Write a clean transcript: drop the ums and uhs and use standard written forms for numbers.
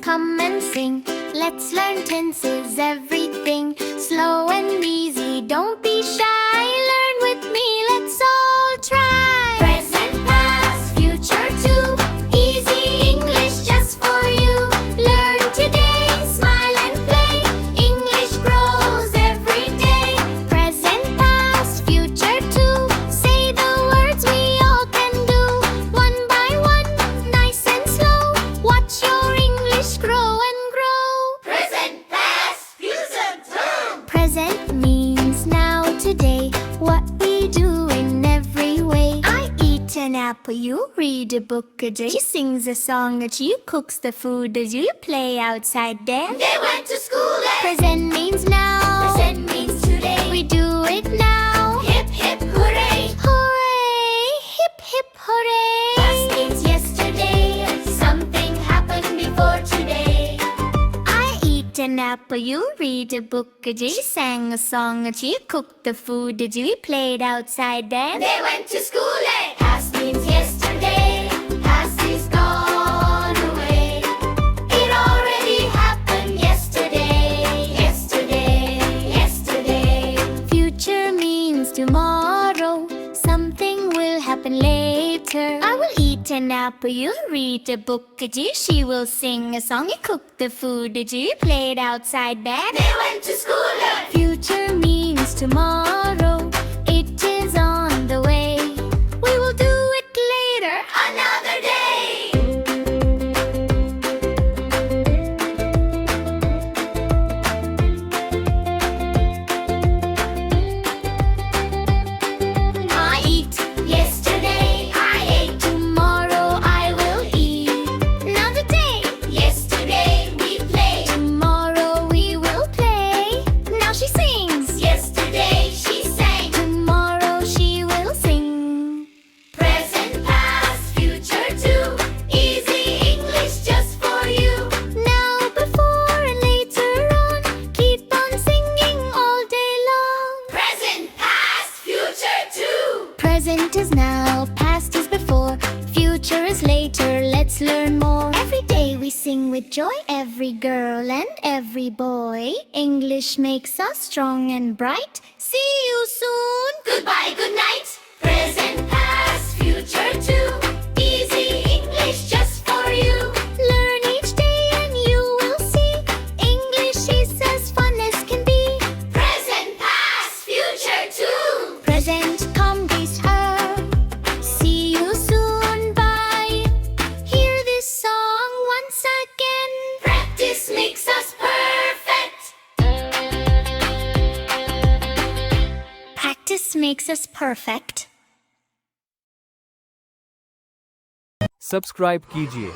come and sing. Let's learn tenses, everything. Slow and easy, don't be shy. Learn with me, let's all try. Present, past, future too. Easy English just for you. Learn today, smile and play. English grows every day. Present, past, future too. Say the words we all can do. One by one, nice and slow. Watch your English grow and grow. Present, past, future too. Present means now, today. What we do in every way. I eat an apple, you read a book a day. She sings a song, you cooks the food, you play outside there. They went to school and Present means now. present means today. We do it now. Hip, hip, hooray. Hooray! Hip hip hooray! Past means yesterday. Something happened before today. I eat an apple, you read a book she sang a song she cooked the food we played outside there. They went to school and past means yesterday. Past is gone away. It already happened yesterday. Yesterday, yesterday. Future means tomorrow. Something will happen later. I will eat an apple, you'll read a book she will sing a song, you cook the food you played outside there. They went to school and Future means tomorrow. It is on the way. We will do it later. another day. I eat yesterday. I ate Tomorrow I will eat. Another day. yesterday. We played. Tomorrow we will play. Now she sings. Yesterday she sang. Tomorrow she will sing. Present, past, future too. Easy English just for you. Now, before, and later on. Keep on singing all day long. Present, past, future too. Present is now, past is before, future is later, let's learn more. Every day we sing with joy, every girl and every boy. English makes us strong and bright. See you soon. Goodbye, good night. Present, past, future too. Easy English just for you. Learn each day and you will see. English is as fun as can be. Present, past, future too. Present, come greet her. See you soon, bye. Hear this song once again. Practice makes us perfect. Practice makes us perfect. Subscribe कीजिए